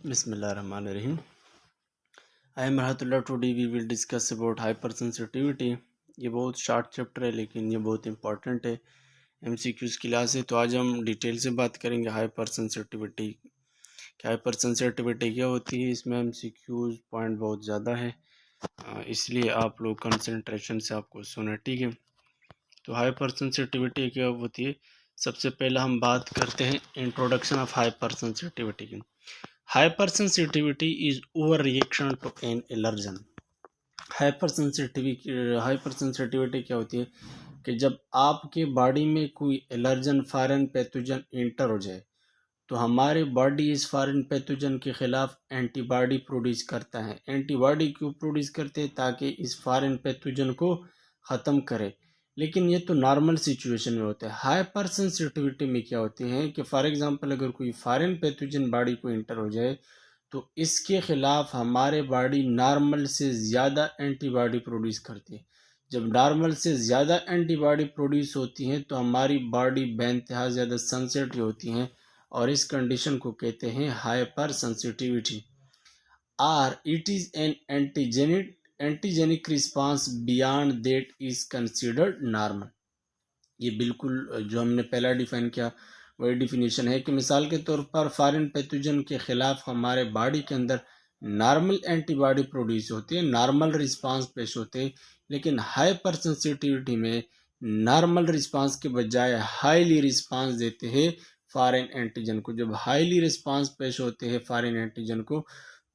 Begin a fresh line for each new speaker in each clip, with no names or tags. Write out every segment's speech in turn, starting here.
Bismillahirrahmanirrahim. I am Rahatullah. Today we will discuss about hypersensitivity. ये बहुत short chapter है लेकिन ये बहुत इम्पोर्टेंट है MCQs की क्लास है। तो आज हम डिटेल से बात करेंगे हाइपर सेंसिटिविटी। हाइपर सेंसिटिविटी क्या होती है, इसमें MCQs पॉइंट बहुत ज़्यादा है, इसलिए आप लोग कंसंट्रेशन से आपको सुना, ठीक है। तो हाइपर सेंसिटिविटी क्या होती है, सबसे पहले हम बात करते हैं इंट्रोडक्शन ऑफ हाइपर सेंसिटिविटी की। Hypersensitivity is overreaction to an allergen. Hypersensitivity क्या होती है कि जब आपके बॉडी में कोई एलर्जन फॉरेन पैथोजन इंटर हो जाए तो हमारे बॉडी इस फॉरेन पैथोजन के खिलाफ एंटीबॉडी प्रोड्यूस करता है। एंटीबॉडी क्यों प्रोड्यूस करते हैं? ताकि इस फॉरेन पैथोजन को ख़त्म करे। लेकिन ये तो नॉर्मल सिचुएशन में होता है। हाइपर सेंसिटिविटी में क्या होते हैं कि फॉर एग्जांपल अगर कोई फॉरेन पैथोजन बॉडी को इंटर हो जाए तो इसके खिलाफ हमारे बॉडी नॉर्मल से ज़्यादा एंटीबॉडी प्रोड्यूस करती है। जब नॉर्मल से ज़्यादा एंटीबॉडी प्रोड्यूस होती हैं तो हमारी बॉडी बेइंतहा ज़्यादा सेंसिटिव होती हैं और इस कंडीशन को कहते हैं हाइपर सेंसिटिविटी। और it is an antigenic response beyond that is considered normal. ये बिल्कुल जो हमने पहला डिफाइन किया वही डिफिनीशन है कि मिसाल के तौर पर फॉरेन पैथोजन के खिलाफ हमारे बॉडी के अंदर नॉर्मल एंटीबॉडी प्रोड्यूस होती है, नॉर्मल रिस्पांस पेश होते हैं। लेकिन हाइपर सेंसिटिविटी में नॉर्मल रिस्पांस के बजाय हाईली रिस्पांस देते हैं फॉरेन एंटीजन को। जब हाईली रिस्पांस पेश होते हैं फॉरेन एंटीजन को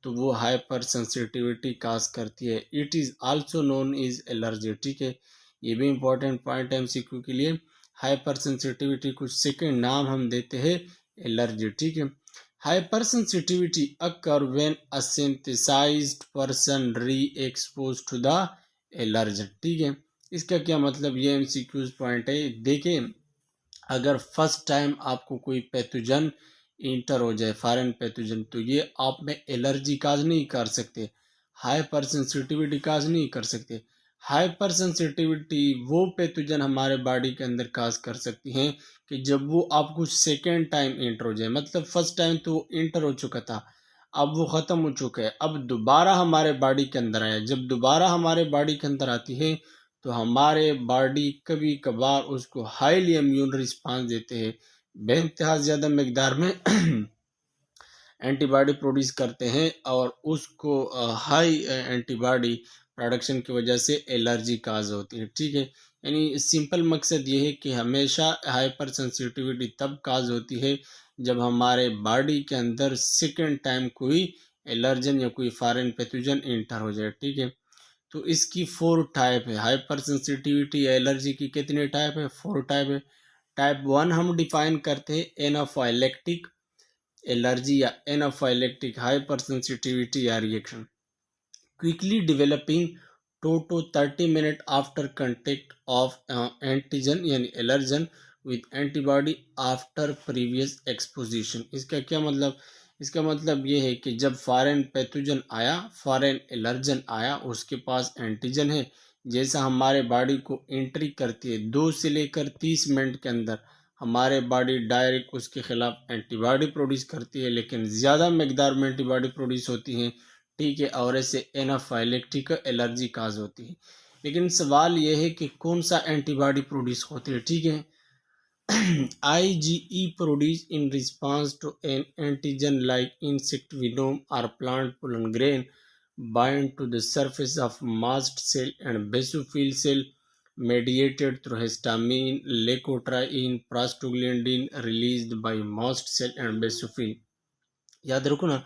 तो वो हाइपर सेंसिटिविटी काज करती है। It is also known is allergy, ठीक है। ये भी इंपॉर्टेंट पॉइंट है MCQ के लिए। हाइपर सेंसिटिविटी कुछ सेकंड नाम हम देते हैं एलर्जी, ठीक है। Hyper sensitivity occur when a sensitized person re expose to the allergen, ठीक है। इसका क्या मतलब, ये MCQ पॉइंट है। देखिए, अगर फर्स्ट टाइम आपको कोई पैथोजन इंटर हो जाए फॉरेन पैथोजन तो ये आप में एलर्जी काज नहीं कर सकते, हाइपर सेंसिटिविटी काज नहीं कर सकते। हाइपर सेंसिटिविटी वो पैथोजन हमारे बॉडी के अंदर काज कर सकती हैं कि जब वो आपको सेकेंड टाइम इंटर हो जाए। मतलब फर्स्ट टाइम तो इंटर हो चुका था, अब वो ख़त्म हो चुका है, अब दोबारा हमारे बॉडी के अंदर आया। जब दोबारा हमारे बॉडी के अंदर आती है तो हमारे बॉडी कभी कभार उसको हाईली इम्यून रिस्पांस देते हैं, बेइंतहा ज़्यादा मकदार में एंटीबॉडी प्रोड्यूस करते हैं और उसको हाई एंटीबॉडी प्रोडक्शन की वजह से एलर्जी काज होती है, ठीक है। यानी सिंपल मकसद ये है कि हमेशा हाइपर सेंसिटिविटी तब काज होती है जब हमारे बॉडी के अंदर सेकेंड टाइम कोई एलर्जन या कोई फॉरेन पैथोजन इंटर हो जाए, ठीक है। तो इसकी 4 टाइप है। हाइपर सेंसिटिविटी एलर्जी की कितने टाइप है? 4 टाइप है। टाइप 1 हम डिफाइन करते हैं एनाफाइलेक्टिक एलर्जी या एनाफाइलेक्टिक हाइपर सेंसिटिविटी या reaction, quickly developing 2 to 30 minute after contact of antigen यानी allergen with antibody after previous exposition. इसका क्या मतलब? इसका मतलब ये है कि जब फॉरेन पैथोजन आया, फॉरेन एलर्जन आया, उसके पास एंटीजन है, जैसा हमारे बॉडी को एंट्री करती है 2 से लेकर 30 मिनट के अंदर हमारे बॉडी डायरेक्ट उसके खिलाफ एंटीबॉडी प्रोड्यूस करती है, लेकिन ज़्यादा मकदार में एंटीबॉडी प्रोड्यूस होती हैं, ठीक है। और ऐसे एनाफाइलेक्टिक एलर्जी काज होती है। लेकिन सवाल यह है कि कौन सा एंटीबॉडी प्रोड्यूस होती है, ठीक है। IgE produce in response to an antigen like insect venom और plant pollen grain bind to the surface of mast cell and basophil cell mediated through histamine, leukotriene, prostaglandin released by mast cell and basophil। याद रखो ना,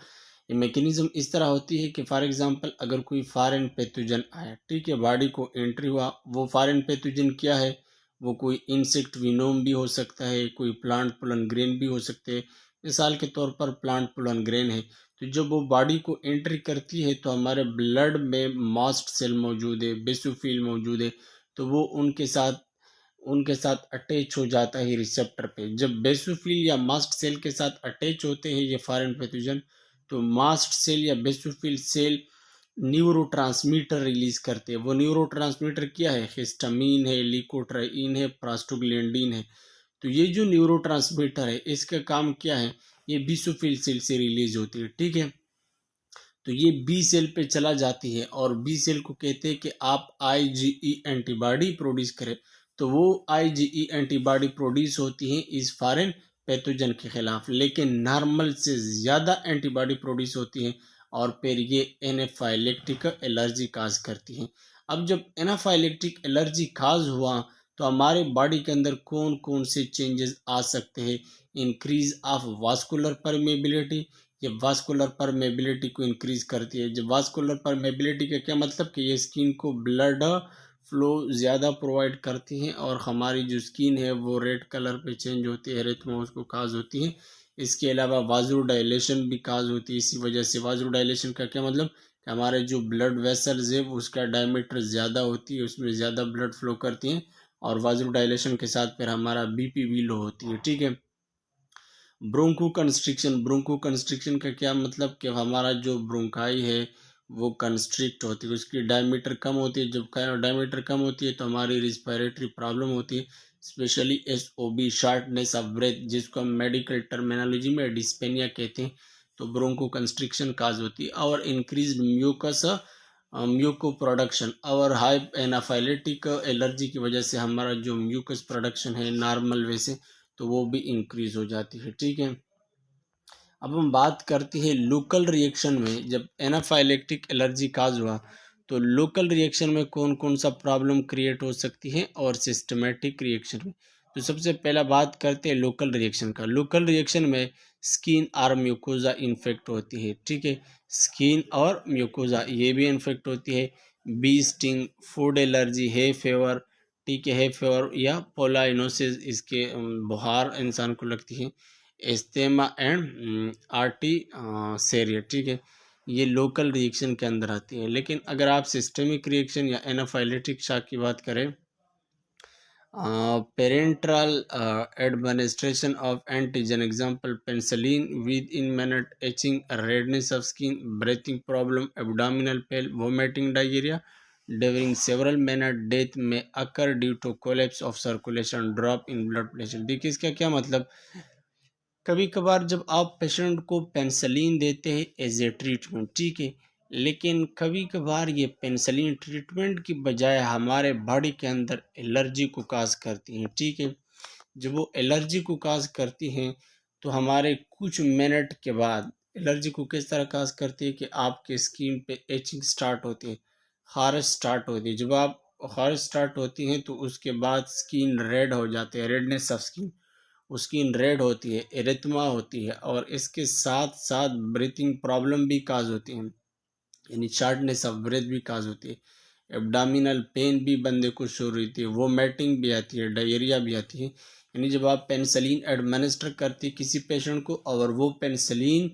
ये mechanism इस तरह होती है कि फॉर एग्जांपल अगर कोई फॉरेन पैथोजन आया, ठीक है, बॉडी को एंट्री हुआ, वो फॉरेन पैथोजन क्या है? वो कोई इंसेक्ट विनोम भी हो सकता है, कोई प्लांट पोलन ग्रेन भी हो सकते हैं। मिसाल के तौर पर प्लांट पोलन ग्रेन है, तो जब वो बॉडी को एंट्री करती है तो हमारे ब्लड में मास्ट सेल मौजूद है, बेसोफिल मौजूद है, तो वो उनके साथ अटैच हो जाता है रिसेप्टर पे। जब बेसोफिल या मास्ट सेल के साथ अटैच होते हैं ये फॉरेन पैथोजन तो मास्ट सेल या बेसोफिल सेल न्यूरोट्रांसमीटर रिलीज करते हैं। वो न्यूरोट्रांसमीटर क्या है? हिस्टामीन है, ल्यूकोट्राइन है, प्रोस्टाग्लैंडिन है। तो ये जो न्यूरोट्रांसमीटर है इसका काम क्या है ये बेसोफिल सेल से रिलीज होती है, ठीक है। तो ये बी सेल पे चला जाती है और बी सेल को कहते हैं कि आप आईजीई एंटीबॉडी प्रोड्यूस करें। तो वो आईजीई एंटीबॉडी प्रोड्यूस होती है इस फॉरेन पैथोजन के खिलाफ, लेकिन नॉर्मल से ज़्यादा एंटीबॉडी प्रोड्यूस होती है और फिर ये एनाफाइलेक्टिक एलर्जी काज करती है। अब जब एनाफाइलेक्टिक एलर्जी काज हुआ तो हमारे बॉडी के अंदर कौन कौन से चेंजेस आ सकते हैं? इंक्रीज ऑफ वास्कुलर परमेबिलिटी, ये वास्कुलर परमेबिलिटी को इंक्रीज करती है। जब वास्कुलर परमेबिलिटी का क्या मतलब कि ये स्किन को ब्लड फ्लो ज़्यादा प्रोवाइड करती है और हमारी जो स्किन है वो रेड कलर पे चेंज होती है, एरिथ्मा उसको काज होती है। इसके अलावा वाजो डायलेशन भी काज होती है इसी वजह से। वाजो डायलेशन का क्या मतलब कि हमारे जो ब्लड वेसल्स है उसका डायमीटर ज़्यादा होती है, उसमें ज़्यादा ब्लड फ्लो करती हैं और वाजो डायलेशन के साथ फिर हमारा बीपी भी लो होती है, ठीक है। ब्रोंको कंस्ट्रिक्शन, ब्रोंको कंस्ट्रिक्शन का क्या मतलब कि हमारा जो ब्रोंकाई है वो कंस्ट्रिक्ट होती है, उसकी डायमीटर कम होती है। जब डायमीटर कम होती है तो हमारी रिस्पिरेटरी प्रॉब्लम होती है, स्पेशली एसओबी, शार्टनेस ऑफ ब्रेथ, जिसको हम मेडिकल टर्मिनोलॉजी में डिस्पेनिया कहते हैं। तो ब्रोंको कंस्ट्रिक्शन काज होती है और इंक्रीज म्यूकस म्यूको प्रोडक्शन और हाई एनाफाइलेटिक एलर्जी की वजह से हमारा जो म्यूकस प्रोडक्शन है नॉर्मल वैसे तो वो भी इंक्रीज हो जाती है, ठीक है। अब हम बात करते हैं लोकल रिएक्शन में, जब एनाफाइलेक्टिक एलर्जी काज हुआ तो लोकल रिएक्शन में कौन कौन सा प्रॉब्लम क्रिएट हो सकती है और सिस्टमेटिक रिएक्शन में। तो सबसे पहला बात करते हैं लोकल रिएक्शन का। लोकल रिएक्शन में स्किन और म्यूकोजा इन्फेक्ट होती है, ठीक है। स्किन और म्यूकोजा ये भी इन्फेक्ट होती है। बी स्टिंग, फूड एलर्जी, है फीवर, ठीक है फीवर या पोलाइनोसिस, इसके बुखार इंसान को लगती है। एस्थेमा एंड आर्टी सेरिया, ठीक है। ये लोकल रिएक्शन के अंदर आती है। लेकिन अगर आप सिस्टेमिक रिएक्शन या एनाफाइलेटिक शॉक की बात करें, parenteral administration of antigen, example penicillin, within minute, itching, redness of skin, breathing problem, abdominal pain, vomiting, diarrhoea during several minute, death में occur due to collapse of circulation, drop in blood pressure. देखिए इसका क्या मतलब, कभी कभार जब आप patient को पेनिसिलिन देते हैं एज ए ट्रीटमेंट, ठीक है, लेकिन कभी कभार ये पेनिसिलिन ट्रीटमेंट की बजाय हमारे बॉडी के अंदर एलर्जी को काज करती हैं, ठीक है। जब वो एलर्जी को काज करती हैं तो हमारे कुछ मिनट के बाद एलर्जी को किस तरह काज करती है कि आपके स्किन पे एचिंग स्टार्ट होती है, खारिश स्टार्ट होती है। जब आप खारिश स्टार्ट होती हैं तो उसके बाद स्किन रेड हो जाती है, redness of skin, skin red होती है, एरिथमा होती है और इसके साथ साथ ब्रीथिंग प्रॉब्लम भी काज होती है, यानी शार्टनेस ऑफ ब्रेथ भी काज होती है। एब्डामिनल पेन भी बंदे को शुरू होती है, वोमिटिंग भी आती है, डायरिया भी आती है। यानी जब आप पेनिसिलिन एडमिनिस्टर करती है किसी पेशेंट को और वो पेनिसिलिन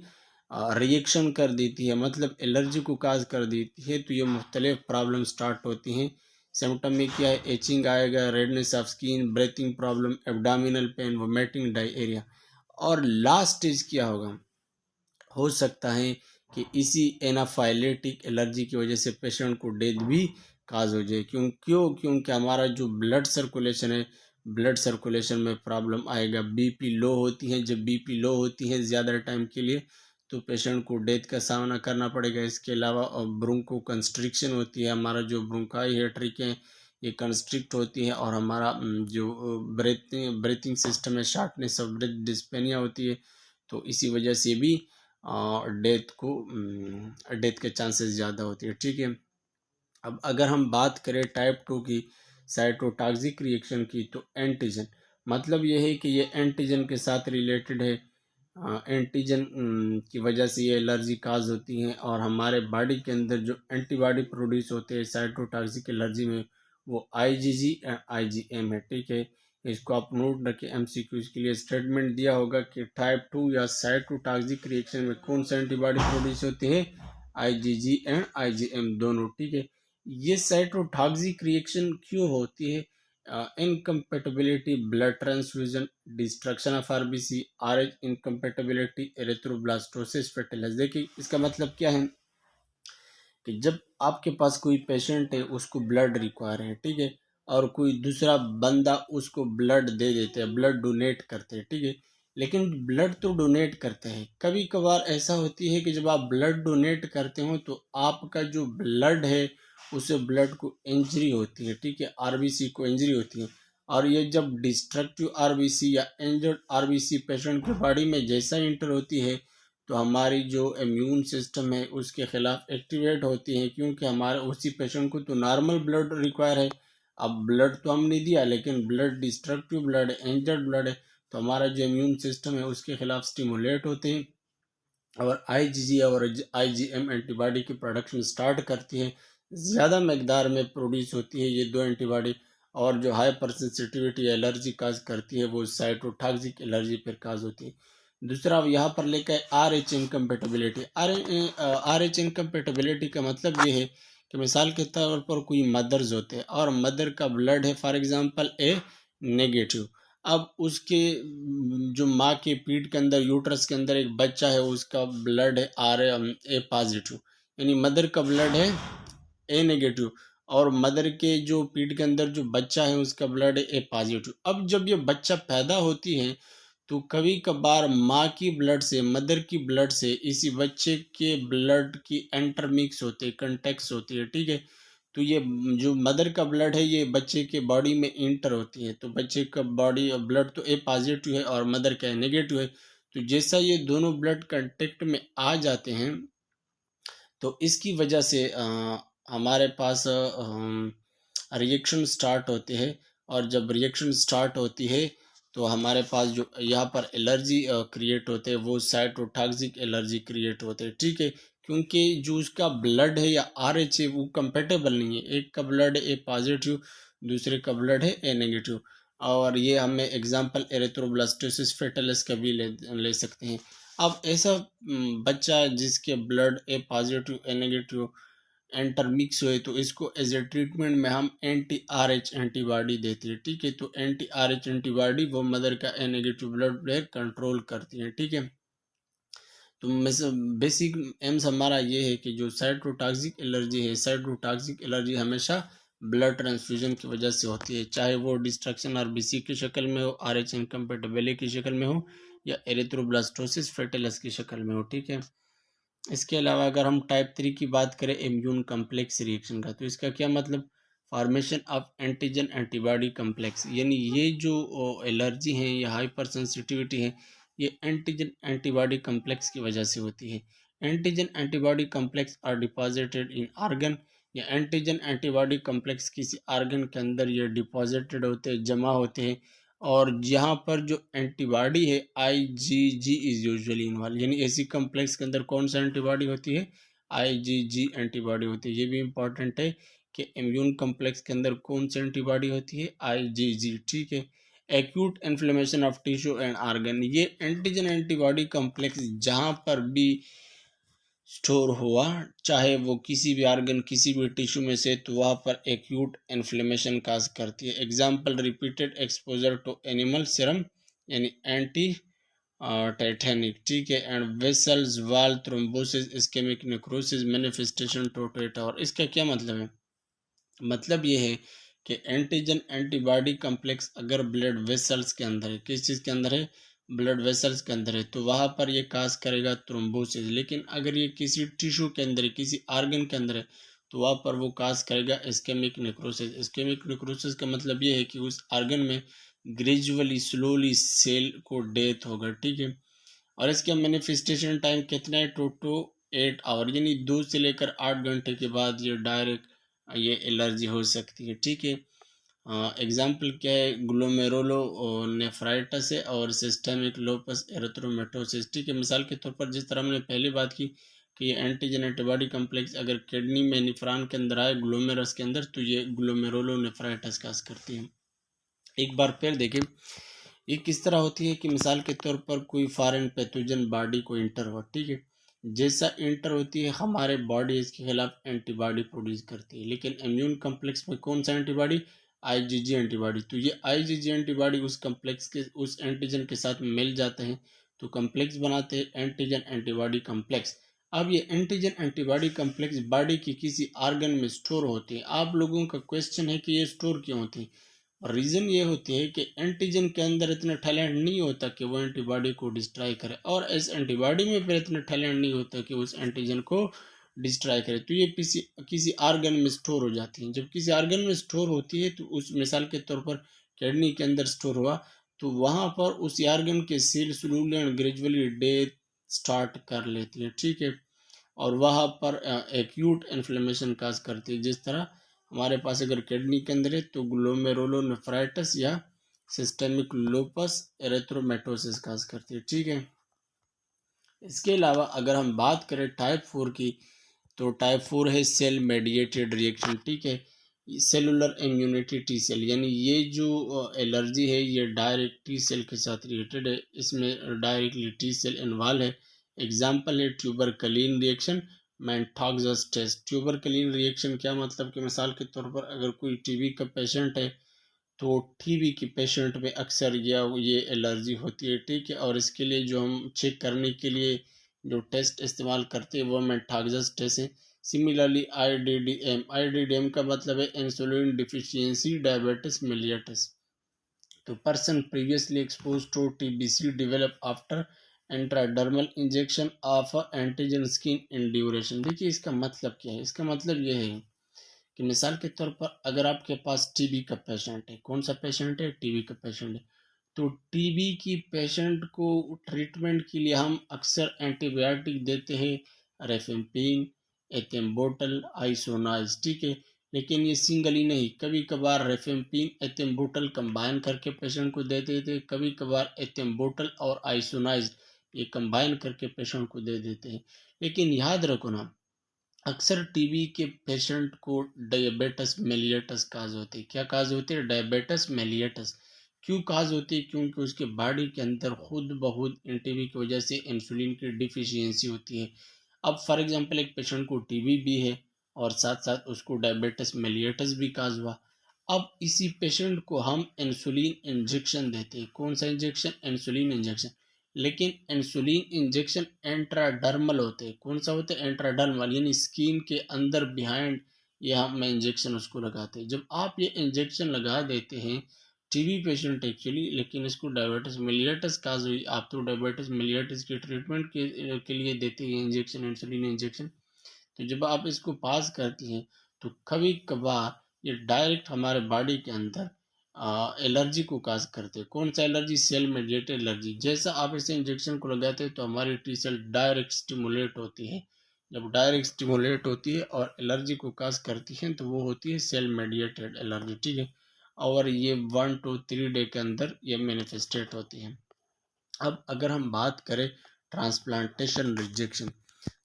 रिएक्शन कर देती है, मतलब एलर्जी को काज कर देती है, तो ये मुख्तलिफ प्रॉब्लम स्टार्ट होती हैं। सिम्टम में क्या है, एचिंग आएगा, redness of skin, breathing problem, abdominal pain, vomiting, diarrhoea. और लास्ट स्टेज क्या होगा, हो सकता है कि इसी एनाफाइलेटिक एलर्जी की वजह से पेशेंट को डेथ भी काज हो जाए। क्योंकि हमारा जो ब्लड सर्कुलेशन है, ब्लड सर्कुलेशन में प्रॉब्लम आएगा। बीपी लो होती है, जब बीपी लो होती है ज़्यादा टाइम के लिए तो पेशेंट को डेथ का सामना करना पड़ेगा। इसके अलावा ब्रोंको कंस्ट्रिक्शन होती है, हमारा जो ब्रोंकाई है ट्रिक है ये कंस्ट्रिक्ट होती है और हमारा जो ब्रीथिंग सिस्टम है, शार्टनेस ऑफ ब्रेथ, डिस्पेनिया होती है। तो इसी वजह से भी डेथ के चांसेस ज़्यादा होती है, ठीक है। अब अगर हम बात करें टाइप 2 की साइटोटॉक्सिक रिएक्शन की, तो एंटीजन मतलब ये है कि ये एंटीजन के साथ रिलेटेड है। एंटीजन की वजह से ये एलर्जी काज होती हैं और हमारे बॉडी के अंदर जो एंटीबॉडी प्रोड्यूस होते हैं साइटोटॉक्सिक एलर्जी में वो आईजीजी एंड आईजीएम है, ठीक है। इसको आप नोट रखें, एमसीक्यूज के लिए स्टेटमेंट दिया होगा कि टाइप 2 या साइटोटॉक्सिक रिएक्शन में कौन सा एंटीबॉडी प्रोड्यूस होते हैं, आईजीजी एंड आईजीएम दोनों, ठीक है। ये साइटोटॉक्सिक रिएक्शन क्यों होती है, incompatibility blood transfusion, destruction of RBC, Rh incompatibility, erythroblastosis, fetalis. देखिए इसका मतलब क्या है कि जब आपके पास कोई पेशेंट है उसको ब्लड रिक्वायर है, ठीक है, और कोई दूसरा बंदा उसको ब्लड दे देते हैं, ब्लड डोनेट करते हैं, ठीक है, लेकिन ब्लड तो डोनेट करते हैं। कभी कभार ऐसा होती है कि जब आप ब्लड डोनेट करते हो तो आपका जो ब्लड है उसे ब्लड को इंजरी होती है, ठीक है, आरबीसी को इंजरी होती है। और ये जब डिस्ट्रक्टिव आरबीसी या इंजर्ड आरबीसी पेशेंट की बॉडी में जैसा इंटर होती है तो हमारी जो इम्यून सिस्टम है उसके खिलाफ एक्टिवेट होती है, क्योंकि हमारे उसी पेशेंट को तो नॉर्मल ब्लड रिक्वायर है। अब ब्लड तो हमने दिया लेकिन ब्लड डिस्ट्रक्टिव ब्लड है, इंजर्ड ब्लड है, तो हमारा जो इम्यून सिस्टम है उसके खिलाफ स्टिमुलेट होते हैं और आईजीजी और आईजीएम एंटीबॉडी की प्रोडक्शन स्टार्ट करती है। ज़्यादा मकदार में प्रोड्यूस होती है ये दो एंटीबॉडी, और जो हाइपर सेंसिटिविटी एलर्जी काज करती है वो साइटोटॉक्सिक एलर्जी पर काज होती है। दूसरा अब यहाँ पर लेकर R H incompatibility. R H incompatibility का मतलब ये है कि मिसाल के तौर पर कोई मदर्स होते हैं और मदर का ब्लड है फॉर एग्जांपल ए नेगेटिव। अब उसके जो माँ के पीठ के अंदर यूट्रस के अंदर एक बच्चा है उसका ब्लड है आर ए पॉजिटिव, यानी मदर का ब्लड है ए नेगेटिव, और मदर के जो पीठ के अंदर जो बच्चा है उसका ब्लड है ए पॉजिटिव। अब जब ये बच्चा पैदा होती है तो कभी कभार माँ की ब्लड से मदर की ब्लड से इसी बच्चे के ब्लड की इंटरमिक्स होते हैं, कंटेक्स होती है, ठीक है। तो ये जो मदर का ब्लड है ये बच्चे के बॉडी में इंटर होती है, तो बच्चे का बॉडी ब्लड तो ए पॉजिटिव है और मदर का नेगेटिव है। तो जैसा ये दोनों ब्लड कांटेक्ट में आ जाते हैं तो इसकी वजह से हमारे पास रिएक्शन स्टार्ट होते हैं, और जब रिएक्शन स्टार्ट होती है तो हमारे पास जो यहाँ पर एलर्जी क्रिएट होते हैं वो साइटोटॉक्सिक एलर्जी क्रिएट होते हैं, ठीक है। क्योंकि जो उसका ब्लड है या आर एच है वो कंपेटेबल नहीं है, एक का ब्लड ए पॉजिटिव दूसरे का ब्लड है ए नेगेटिव। और ये हमें एग्जांपल एरिथ्रोब्लास्टोसिस फेटलिस का भी ले सकते हैं। अब ऐसा बच्चा जिसके ब्लड ए पॉजिटिव ए नेगेटिव इंटरमिक्स हुए तो इसको एज ए ट्रीटमेंट में हम एंटी आर एच एंटीबॉडी देते हैं, ठीक है। तो एंटी आर एच एंटीबॉडी वो मदर का ए नेगेटिव ब्लड प्रेशर कंट्रोल करती है, ठीक है। तो बेसिक एम्स हमारा ये है कि जो साइटोटॉक्सिक एलर्जी है, साइटोटॉक्सिक एलर्जी हमेशा ब्लड ट्रांसफ्यूजन की वजह से होती है, चाहे वो डिस्ट्रक्शन आरबीसी की शक्ल में हो, आर एच इनकम्पेटेबिलिटी की शक्ल में हो, या एरिथ्रोब्लास्टोसिस फेटलिस की शक्ल में हो, ठीक है। इसके अलावा अगर हम टाइप 3 की बात करें इम्यून कम्प्लेक्स रिएक्शन का, तो इसका क्या मतलब, formation of antigen antibody complex, यानी ये जो एलर्जी है या हाइपर सेंसिटिविटी है ये एंटीजन एंटीबॉडी कम्प्लेक्स की वजह से होती है। Antigen antibody complex are deposited in organ, या एंटीजन एंटीबॉडी कम्प्लेक्स किसी आर्गन के अंदर ये डिपॉजिटेड होते हैं, जमा होते हैं, और यहाँ पर जो एंटीबॉडी है आईजीजी इज यूजुअली इन्वॉल्व, यानी ऐसी कम्प्लेक्स के अंदर कौन सा एंटीबॉडी होती है, आईजीजी एंटीबॉडी होती है। ये भी इंपॉर्टेंट है कि इम्यून कम्प्लेक्स के अंदर कौन सी एंटीबॉडी होती है, आईजीजी, ठीक है। Acute inflammation of tissue and organ, ये एंटीजन एंटीबॉडी कम्प्लेक्स जहाँ पर भी स्टोर हुआ, चाहे वो किसी भी आर्गन किसी भी टिश्यू में से, तो वहाँ पर एक्यूट इन्फ्लेमेशन काज करती है। Example repeated exposure to animal serum यानी एंटी टाइटेनिक, ठीक है, and vessels wall thrombosis ischaemic necrosis manifestation टोटेटा। और इसका क्या मतलब है, मतलब ये है कि एंटीजन एंटीबॉडी कम्प्लेक्स अगर ब्लड वेसल्स के अंदर है, किस चीज़ के अंदर है, ब्लड वेसल्स के अंदर है, तो वहाँ पर ये काज करेगा थ्रोम्बोसिस। लेकिन अगर ये किसी टिश्यू के अंदर है, किसी आर्गन के अंदर है, तो वहाँ पर वो काज करेगा इस्केमिक नेक्रोसिस। इस्केमिक नेक्रोसिस का मतलब ये है कि उस आर्गन में ग्रेजुअली स्लोली सेल को डेथ होगा, ठीक है। और इसका मैनिफेस्टेशन टाइम कितना है, 2 to 8 आवर, यानी 2 से लेकर 8 घंटे के बाद ये डायरेक्ट ये एलर्जी हो सकती है, ठीक है। एग्जाम्पल क्या है, ग्लोमेरुलो नेफ्राइटिस है और सिस्टेमिक लोपस एरिथ्रोमेटोसिस, ठीक है। मिसाल के तौर पर जिस तरह हमने पहले बात की कि ये एंटीजन एंटीबॉडी कम्प्लेक्स अगर किडनी में निफ्रान के अंदर आए ग्लोमेरस के अंदर तो ये ग्लोमेरुलो नेफ्राइटिस काज करती है। एक बार फिर देखें ये किस तरह होती है कि मिसाल के तौर पर कोई फॉरेन पैथोजन बॉडी को इंटर हो, ठीक है। जैसा इंटर होती है हमारे बॉडी इसके खिलाफ एंटीबॉडी प्रोड्यूस करती है, लेकिन इम्यून कम्प्लेक्स में कौन सा एंटीबॉडी, आईजीजी एंटीबॉडी। तो ये आईजीजी एंटीबॉडी उस कम्प्लेक्स के उस एंटीजन के साथ मिल जाते हैं तो कम्प्लेक्स बनाते हैं एंटीजन एंटीबॉडी कम्प्लेक्स। अब ये एंटीजन एंटीबॉडी कम्प्लेक्स बॉडी की किसी आर्गन में स्टोर होते हैं। आप लोगों का क्वेश्चन है कि ये स्टोर क्यों होते हैं, और रीज़न ये होती है कि एंटीजन के अंदर इतना टैलेंट नहीं होता कि वो एंटीबॉडी को डिस्ट्रॉय करे, और इस एंटीबॉडी में फिर इतना टैलेंट नहीं होता कि उस एंटीजन को डिस्ट्रॉय करे। तो ये किसी आर्गन में स्टोर हो जाती है। जब किसी आर्गन में स्टोर होती है तो उस मिसाल के तौर पर किडनी के अंदर स्टोर हुआ, तो वहाँ पर उस आर्गन के cell slowly and gradually death start कर लेती है, ठीक है। और वहाँ पर एक्यूट इन्फ्लेमेशन काज करती है। जिस तरह हमारे पास अगर किडनी के अंदर है तो ग्लोमेरुलोनेफ्राइटिस या सिस्टेमिक लूपस एरिथ्रोमेटोसिस काज करती है, ठीक है। इसके अलावा अगर हम बात करें टाइप 4 की, तो टाइप 4 है सेल मेडिएटेड रिएक्शन, ठीक है। सेलुलर इम्यूनिटी टी सेल, यानी ये जो एलर्जी है ये डायरेक्ट टी सेल के साथ रिलेटेड है, इसमें डायरेक्टली टी सेल इन्वॉल्व है। एग्जाम्पल है ट्यूबरकलीन रिएक्शन, मैंथॉक्सस टेस्ट। ट्यूबरकलीन रिएक्शन क्या मतलब कि मिसाल के तौर पर अगर कोई टीबी का पेशेंट है तो टीबी के पेशेंट में अक्सर ये एलर्जी होती है, ठीक है। और इसके लिए जो हम चेक करने के लिए जो टेस्ट इस्तेमाल करते हैं वो मेटाग्जस टेस्ट है। सिमिलरली आईडीडीएम का मतलब है इंसुलिन डिफिशियंसी डायबिटिस मिलियटिस। तो person previously expose to TBC develop after intradermal injection of antigen skin induration. देखिए इसका मतलब क्या है, इसका मतलब यह है कि मिसाल के तौर पर अगर आपके पास टीबी का पेशेंट है, कौन सा पेशेंट है, टीबी का पेशेंट है, तो टीबी की पेशेंट को ट्रीटमेंट के लिए हम अक्सर एंटीबायोटिक देते हैं, रेफेम्पिन, एथेम्बोटल, आइसोनाइज, ठीक है। लेकिन ये सिंगली नहीं, कभी कभार रेफेम्पिन एथेम्बोटल कंबाइन करके पेशेंट को दे देते हैं, कभी कभार एथेम्बोटल और आइसोनाइज ये कंबाइन करके पेशेंट को दे देते हैं। लेकिन याद रखो ना, अक्सर टीबी के पेशेंट को डायबिटिस मेलियटस काज होती है। क्या काज होती है? डायबिटिस मेलियटस। क्यों काज होती है? क्योंकि उसके बॉडी के अंदर खुद ब खुद टीबी की वजह से इंसुलिन की डिफिशियंसी होती है। अब फॉर एग्जांपल एक पेशेंट को टीबी भी है और साथ साथ उसको डायबिटिस मेलियटस भी काज हुआ। अब इसी पेशेंट को हम इंसुलिन इंजेक्शन देते हैं। कौन सा इंजेक्शन? Insulin injection. लेकिन इंसुलिन इंजेक्शन एंट्राडर्मल होते हैं। कौन सा होते हैं? एंट्राडर्मल, यानी स्किन के अंदर बिहाइंड ये हम इंजेक्शन उसको लगाते हैं। जब आप ये इंजेक्शन लगा देते हैं टीबी पेशेंट एक्चुअली, लेकिन इसको डायबिटिस मिलियटिस काज हुई, आप तो डायबिटिस मिलियटिस के ट्रीटमेंट के लिए देते हैं इंजेक्शन, इंसुलिन इंजेक्शन। तो जब आप इसको पास करती हैं तो कभी कभार ये डायरेक्ट हमारे बॉडी के अंदर एलर्जी को काज करते हैं। कौन सा एलर्जी? Cell mediated allergy. जैसा आप इसे इंजेक्शन को लगाते हैं तो हमारी टी सेल डायरेक्ट स्टिमुलेट होती है। जब डायरेक्ट स्टिमुलेट होती है और एलर्जी को काज करती है तो वो होती है सेल मेडिएटेड एलर्जी, ठीक है। और ये 1 to 3 डे के अंदर ये मैनिफेस्टेट होती है। अब अगर हम बात करें ट्रांसप्लांटेशन रिजेक्शन,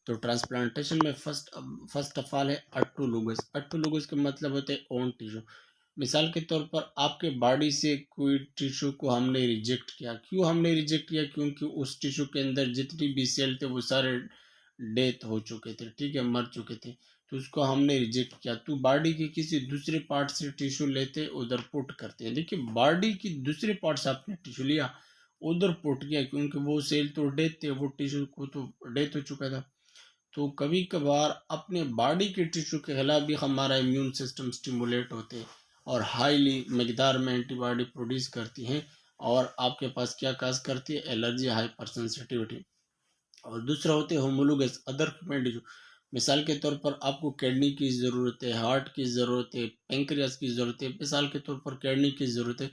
तो ट्रांसप्लांटेशन में फर्स्ट ऑफ ऑल है ऑटोलोगस। ऑटोलोगस का मतलब होता है ओन टिश्यू। मिसाल के तौर पर आपके बॉडी से कोई टिश्यू को हमने रिजेक्ट किया। क्यों हमने रिजेक्ट किया? क्योंकि उस टिश्यू के अंदर जितनी भी सेल थे वो सारे डेथ हो चुके थे, ठीक है, मर चुके थे, तो उसको हमने रिजेक्ट किया। तो बॉडी के किसी दूसरे पार्ट से टिश्यू लेते उधर पुट करते हैं। देखिए बॉडी की दूसरे पार्ट से आपने टिश्यू लिया उधर पुट किया, क्योंकि वो सेल तो डेथ थे, वो टिश्यू को तो डेथ हो चुका था। तो कभी कभार अपने बॉडी के टिश्यू के खिलाफ भी हमारा इम्यून सिस्टम स्टिमुलेट होते हैं और हाईली मकदार में एंटीबॉडी प्रोड्यूस करती हैं, और आपके पास क्या काज करती है? Allergy, hyper sensitivity. और दूसरा होते हैं होमोलोगस अदर टिश्यू। मिसाल के तौर पर आपको किडनी की ज़रूरत है, हार्ट की ज़रूरत है, पेंक्रियास की ज़रूरत है, मिसाल के तौर पर किडनी की ज़रूरत है,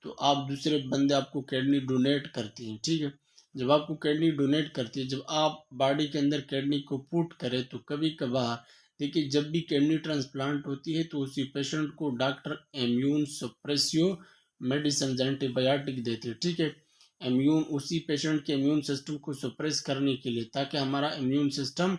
तो आप दूसरे बंदे आपको किडनी डोनेट करती हैं, ठीक है। जब आपको किडनी डोनेट करती है, जब आप बॉडी के अंदर किडनी को पुट करें तो कभी कभार देखिए जब भी किडनी ट्रांसप्लांट होती है तो उसी पेशेंट को doctor immune suppressive medicine antibiotic देते हैं, ठीक है। इम्यून उसी पेशेंट के इम्यून सिस्टम को सप्रेस करने के लिए, ताकि हमारा इम्यून सिस्टम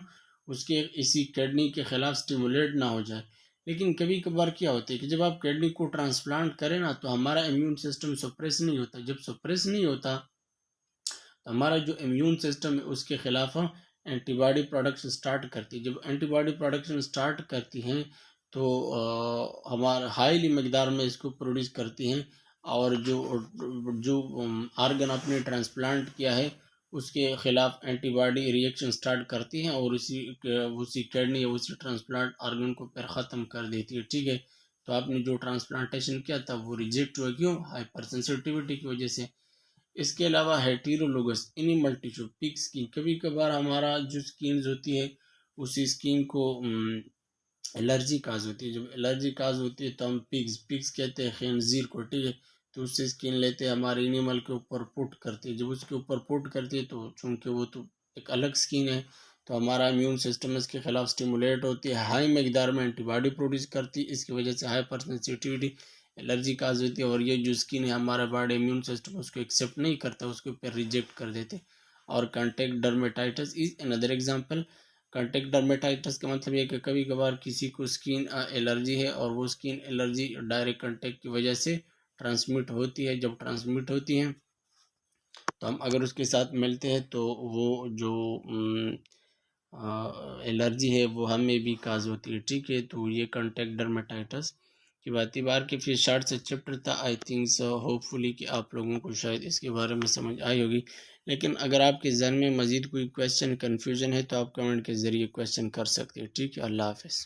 उसके इसी किडनी के खिलाफ स्टिमुलेट ना हो जाए। लेकिन कभी कभार क्या होता है कि जब आप किडनी को ट्रांसप्लांट करें ना तो हमारा इम्यून सिस्टम सप्रेस नहीं होता। जब सप्रेस नहीं होता तो हमारा जो इम्यून सिस्टम है उसके खिलाफ हम एंटीबॉडी प्रोडक्शन स्टार्ट करती है। जब एंटीबॉडी प्रोडक्शन स्टार्ट करती हैं तो हमारा हाईली मकदार में इसको प्रोड्यूस करती हैं, और जो जो आर्गन आपने ट्रांसप्लांट किया है उसके खिलाफ एंटीबॉडी रिएक्शन स्टार्ट करती हैं और उसी किडनी या उसी ट्रांसप्लांट आर्गन को फिर ख़त्म कर देती है, ठीक है। तो आपने जो ट्रांसप्लांटेशन किया था वो रिजेक्ट हुआ, क्यों? हाइपर सेंसिटिविटी की वजह से। इसके अलावा हेटेरोलोगस एनिमल टिश्यू पिग स्किन, कभी कभार हमारा जो स्किन होती है उसी स्किन को एलर्जी काज होती है। जब एलर्जी काज होती है तो हम पिग्स कहते हैं खंजीर को, ठीक है, तो उससे स्किन लेते हैं, हमारे एनिमल के ऊपर पुट करते हैं। जब उसके ऊपर पुट करते हैं तो चूंकि वो तो एक अलग स्किन है, तो हमारा इम्यून सिस्टम इसके खिलाफ स्टिमुलेट होती है, हाई मकदार में एंटीबॉडी प्रोड्यूस करती है, इसकी वजह से हाइपर सेंसिटिविटी एलर्जी काज होती है। और ये जो स्किन है हमारा बॉडी इम्यून सिस्टम उसको एक्सेप्ट नहीं करता, उसके ऊपर रिजेक्ट कर देते। और contact dermatitis is another example. Contact dermatitis का मतलब ये कि कभी कभार किसी को स्किन एलर्जी है और वो स्किन एलर्जी डायरेक्ट कॉन्टैक्ट की वजह से ट्रांसमिट होती है। जब ट्रांसमिट होती है तो हम अगर उसके साथ मिलते हैं तो वो जो एलर्जी है वो हमें भी काज होती है, ठीक है। तो ये कॉन्टैक्ट डर्मेटाइटिस की बात ही बार के फिर शार्ट से चैप्टर था। आई थिंक सो होपफुली कि आप लोगों को शायद इसके बारे में समझ आई होगी। लेकिन अगर आपके जहन में मज़ीद कोई क्वेश्चन कन्फ्यूजन है तो आप कमेंट के ज़रिए क्वेश्चन कर सकते हैं, ठीक है। अल्लाह हाफ़िज़।